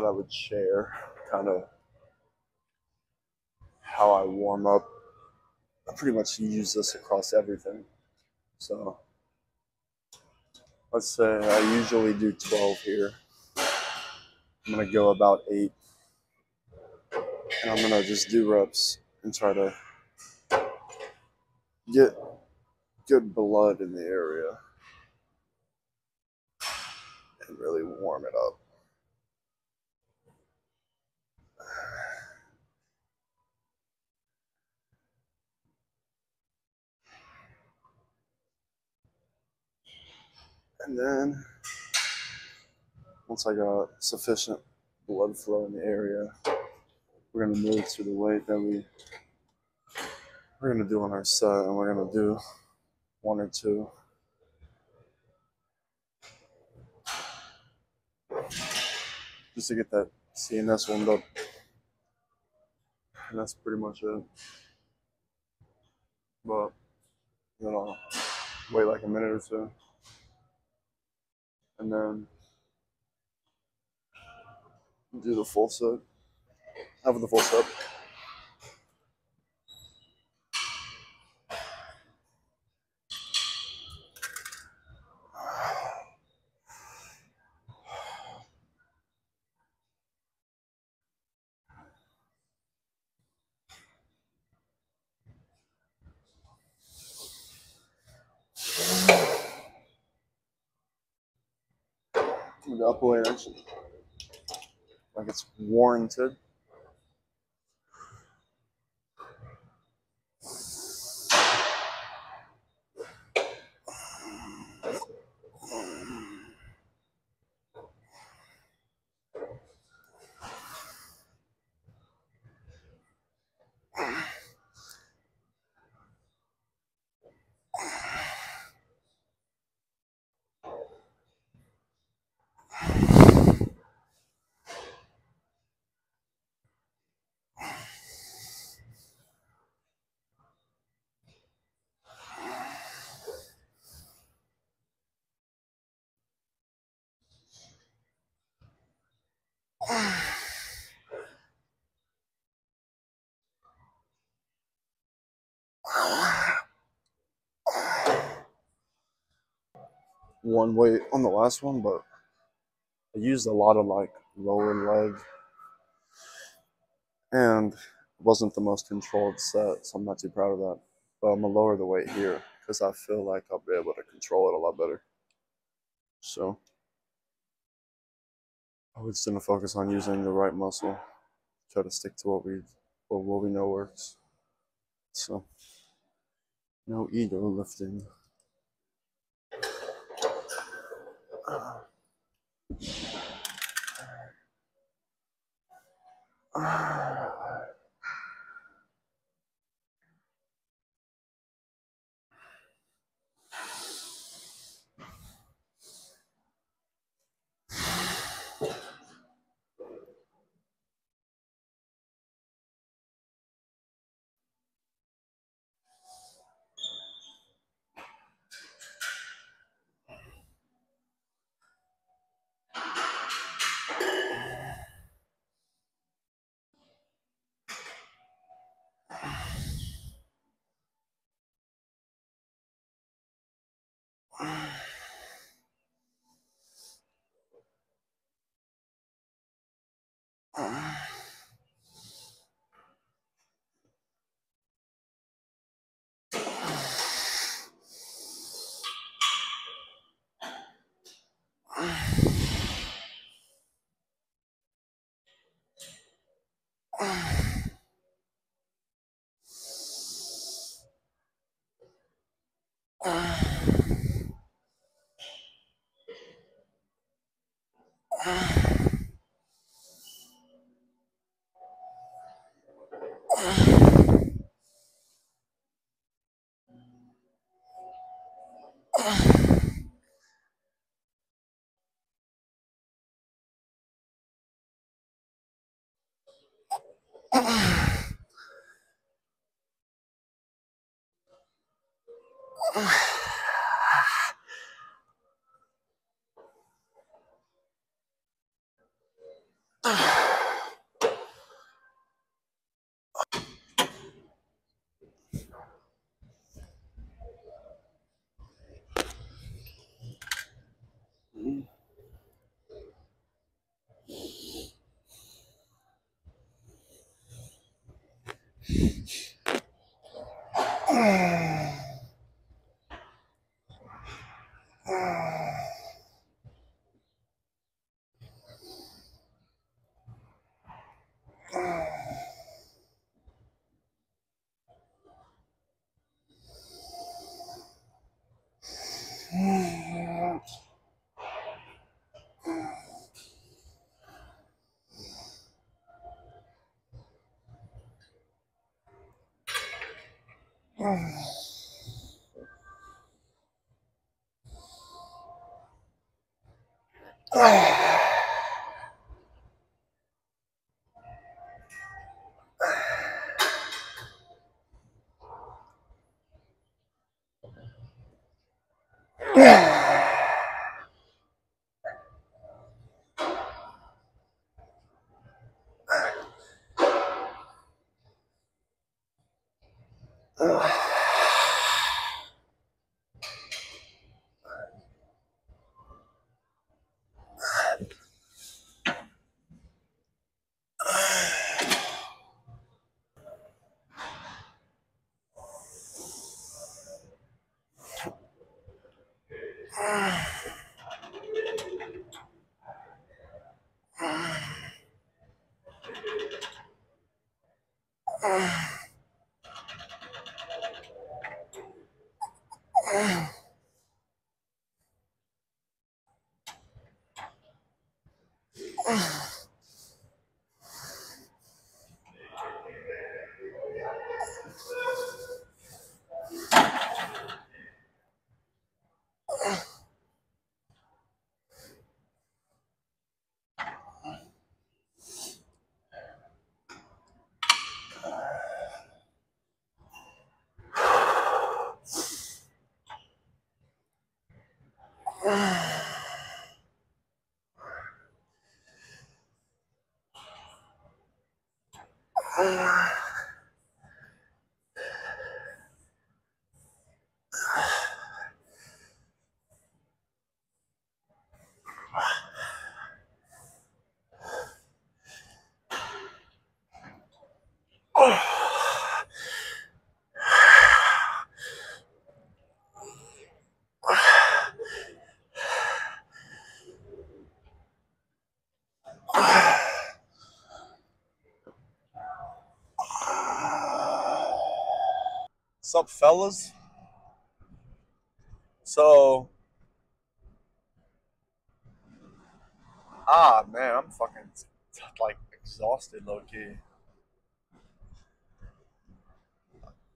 I would share kind of how I warm up. I pretty much use this across everything. So let's say I usually do 12 here. I'm going to go about 8, and I'm going to just do reps and try to get good blood in the area and really warm it up. And then once I got sufficient blood flow in the area, we're going to move to the weight that we're going to do on our set, and we're going to do 1 or 2. Just to get that CNS warmed up. And that's pretty much it. But then I'll wait like a minute or 2. And then do the full set. Have the full set. The upper weight action. Like it's warranted. One weight on the last one, but I used a lot of like lower leg, and it wasn't the most controlled set, so I'm not too proud of that. But I'm gonna lower the weight here because I feel like I'll be able to control it a lot better. So I was just gonna focus on using the right muscle, try to stick to what we know works. So no ego lifting. Sup, fellas? So, man, I'm fucking like exhausted, low key.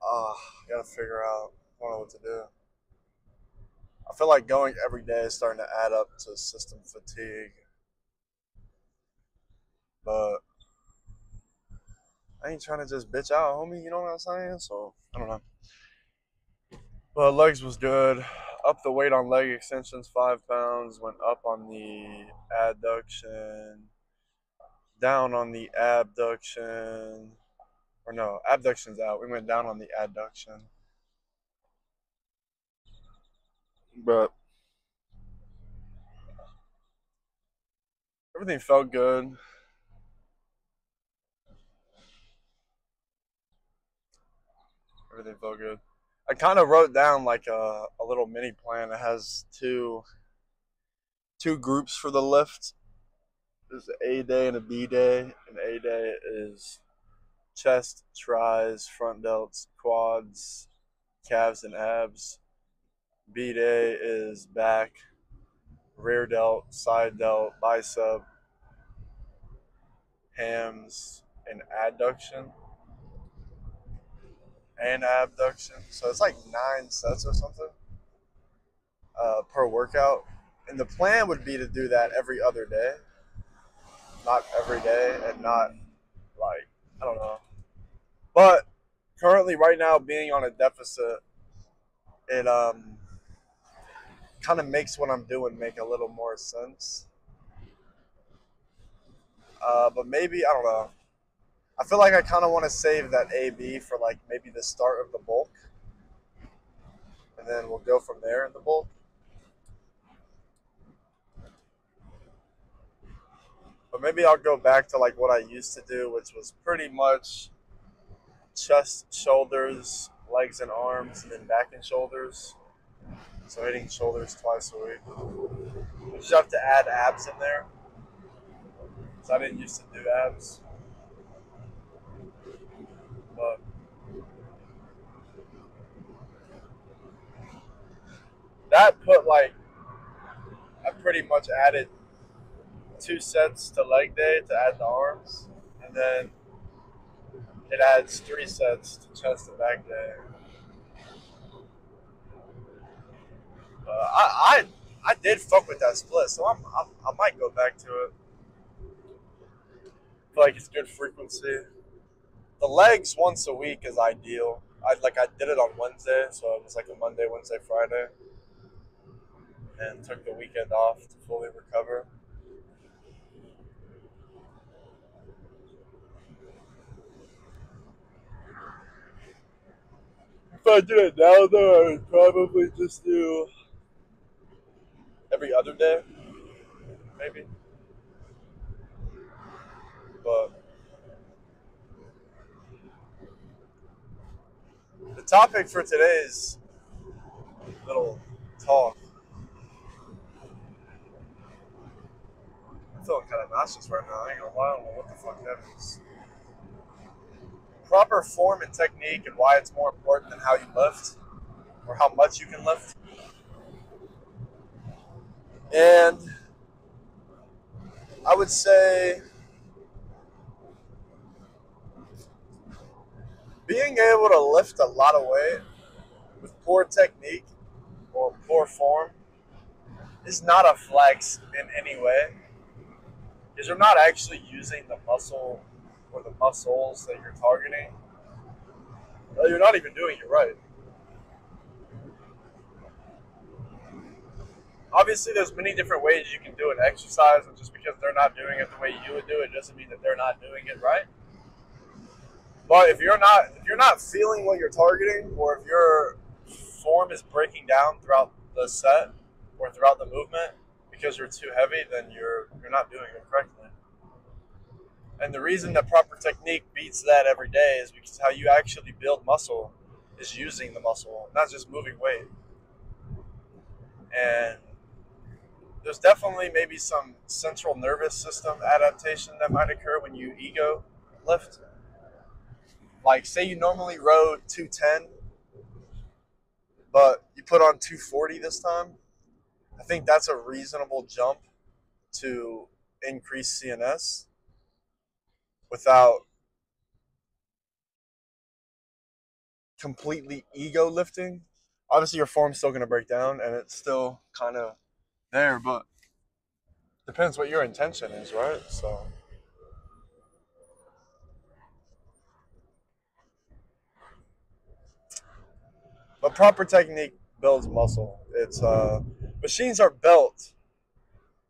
I gotta figure out. I don't know what to do. I feel like going every day is starting to add up to system fatigue, but I ain't trying to just bitch out, homie. You know what I'm saying? So I don't know. But legs was good. Up the weight on leg extensions 5 pounds. Went up on the adduction. Down on the abduction. Or no, abduction's out. We went down on the adduction. But everything felt good. Everything felt good. I kind of wrote down like a little mini plan. It has two groups for the lift. There's an A day and a B day. And A day is chest, tris, front delts, quads, calves, and abs. B day is back, rear delt, side delt, bicep, hams, and adduction and abduction. So it's like 9 sets or something per workout. And the plan would be to do that every other day, not every day, and not like I don't know. But currently, right now, being on a deficit, it kind of makes what I'm doing make a little more sense. But maybe I don't know. I feel like I kind of want to save that AB for like maybe the start of the bulk, and then we'll go from there in the bulk. But maybe I'll go back to like what I used to do, which was pretty much chest, shoulders, legs and arms, and then back and shoulders. So hitting shoulders twice a week. You just have to add abs in there. So I didn't used to do abs, but that put like I pretty much added 2 sets to leg day to add the arms, and then it adds 3 sets to chest and back day. I did fuck with that split, so I might go back to it. I feel like it's good frequency. The legs once a week is ideal. I did it on Wednesday, so it was like a Monday, Wednesday, Friday, and took the weekend off to fully recover. If I did it now, though, I would probably just do every other day, maybe. But the topic for today's little talk, I'm feeling kind of nauseous right now. I ain't gonna lie, I don't know what the fuck that is. Proper form and technique, and why it's more important than how you lift or how much you can lift. And I would say being able to lift a lot of weight with poor technique or poor form is not a flex in any way, because you're not actually using the muscle or the muscles that you're targeting. You're not even doing it right. Obviously, there's many different ways you can do an exercise, and just because they're not doing it the way you would do it doesn't mean that they're not doing it right. But if you're not feeling what you're targeting, or if your form is breaking down throughout the set or throughout the movement because you're too heavy, then you're not doing it correctly. And the reason that proper technique beats that every day is because how you actually build muscle is using the muscle, not just moving weight. And there's definitely maybe some central nervous system adaptation that might occur when you ego lift. Like, say you normally row 210, but you put on 240 this time. I think that's a reasonable jump to increase CNS without completely ego lifting. Obviously, your form's still going to break down, and it's still kind of there, but depends what your intention is, right? So, but proper technique builds muscle. It's machines are built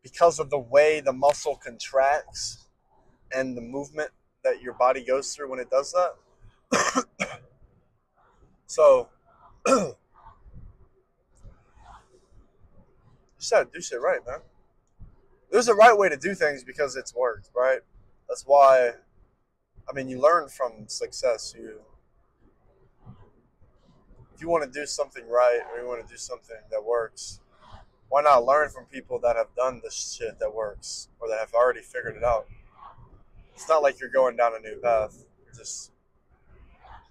because of the way the muscle contracts and the movement that your body goes through when it does that. So, you just gotta do shit right, man. There's a right way to do things because it's worked, right? That's why. I mean, you learn from success. If you want to do something right or you want to do something that works, why not learn from people that have done the shit that works or that have already figured it out? It's not like you're going down a new path. You're just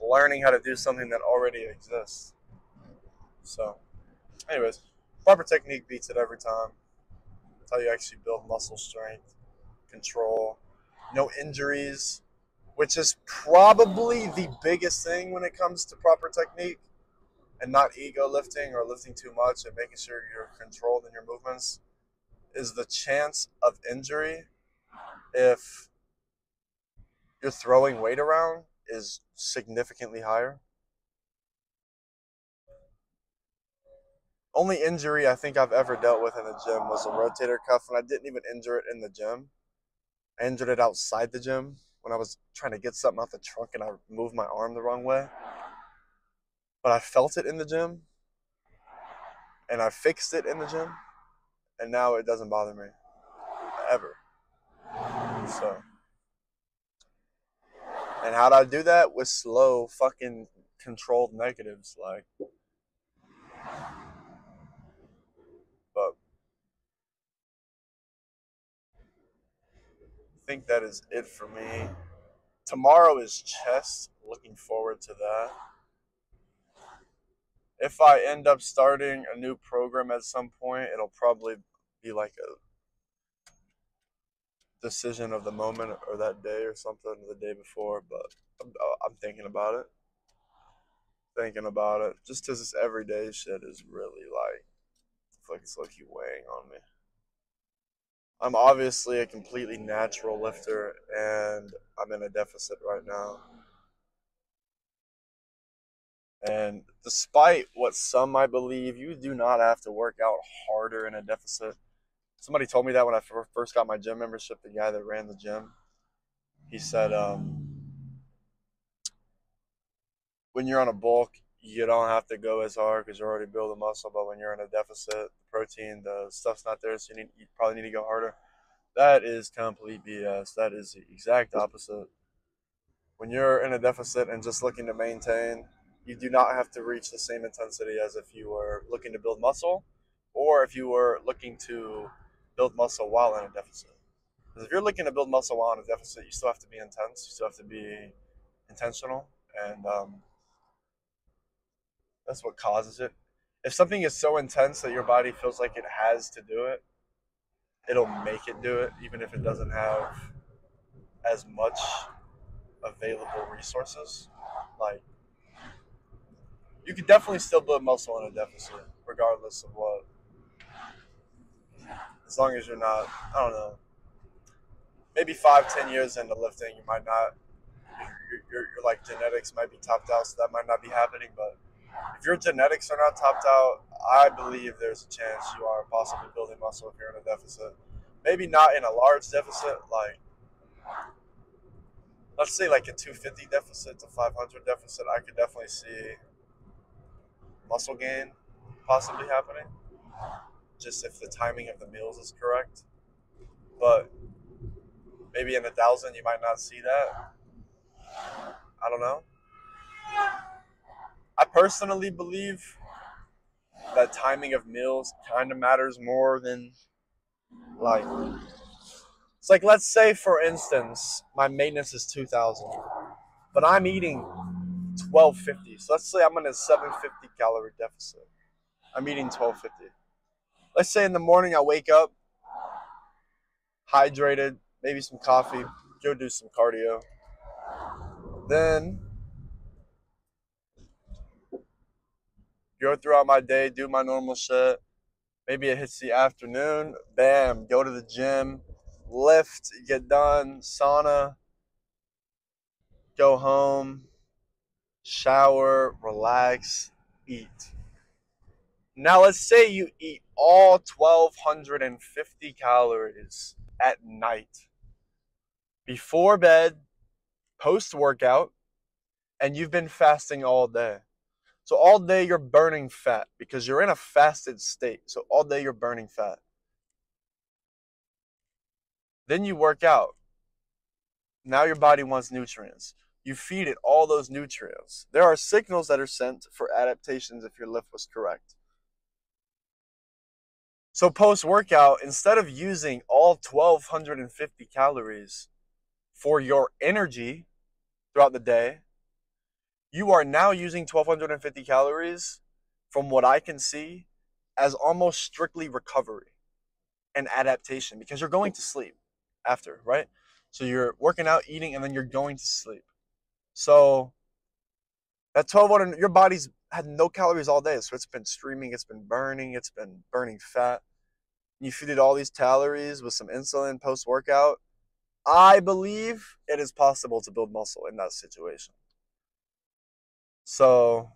learning how to do something that already exists. So, anyways, proper technique beats it every time. It's how you actually build muscle strength, control, no injuries, which is probably the biggest thing when it comes to proper technique, and not ego lifting or lifting too much and making sure you're controlled in your movements, is the chance of injury if you're throwing weight around is significantly higher. Only injury I think I've ever dealt with in the gym was a rotator cuff, and I didn't even injure it in the gym. I injured it outside the gym when I was trying to get something out the trunk and I moved my arm the wrong way. But I felt it in the gym and I fixed it in the gym, and now it doesn't bother me ever. So, and how'd I do that? With slow, fucking controlled negatives, like. But I think that is it for me. Tomorrow is chest. Looking forward to that. If I end up starting a new program at some point, it'll probably be like a decision of the moment or that day or something the day before. But I'm thinking about it. Thinking about it. Just because this everyday shit is really like, I feel like it's like weighing on me. I'm obviously a completely natural lifter, and I'm in a deficit right now. And despite what some might believe, you do not have to work out harder in a deficit. Somebody told me that when I first got my gym membership, the guy that ran the gym. He said, when you're on a bulk, you don't have to go as hard because you're already building muscle. But when you're in a deficit, the protein, the stuff's not there, so you probably need to go harder. That is complete BS. That is the exact opposite. When you're in a deficit and just looking to maintain, you do not have to reach the same intensity as if you were looking to build muscle or if you were looking to build muscle while in a deficit. Because if you're looking to build muscle while in a deficit, you still have to be intense. You still have to be intentional. And that's what causes it. If something is so intense that your body feels like it has to do it, it'll make it do it, even if it doesn't have as much available resources. Like, you could definitely still build muscle in a deficit, regardless of what. As long as you're not, I don't know, maybe 5, 10 years into lifting, you might not. Your like genetics might be topped out, so that might not be happening. But if your genetics are not topped out, I believe there's a chance you are possibly building muscle if you're in a deficit. Maybe not in a large deficit, like let's say like a 250 deficit to 500 deficit. I could definitely see muscle gain possibly happening, just if the timing of the meals is correct. But maybe in 1,000 you might not see that. I don't know. I personally believe that timing of meals kind of matters more than like it's like, let's say for instance my maintenance is 2,000, but I'm eating 1,250. So let's say I'm in a 750 calorie deficit. I'm eating 1,250. Let's say in the morning I wake up hydrated, maybe some coffee, go do some cardio. Then go throughout my day, do my normal shit. Maybe it hits the afternoon, bam, go to the gym, lift, get done, sauna, go home, shower, relax, eat. Now let's say you eat all 1,250 calories at night, before bed, post workout, and you've been fasting all day. So all day you're burning fat because you're in a fasted state. So all day you're burning fat. Then you work out. Now your body wants nutrients. You feed it all those nutrients. There are signals that are sent for adaptations if your lift was correct. So post-workout, instead of using all 1,250 calories for your energy throughout the day, you are now using 1,250 calories, from what I can see, as almost strictly recovery and adaptation, because you're going to sleep after, right? So you're working out, eating, and then you're going to sleep. So that 1,200, your body's had no calories all day. So it's been streaming, it's been burning fat. You feed it all these calories with some insulin post-workout. I believe it is possible to build muscle in that situation. So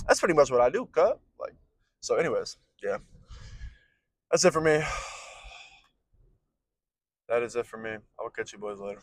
that's pretty much what I do, cut. Like, so anyways, yeah. That's it for me. That is it for me. I will catch you boys later.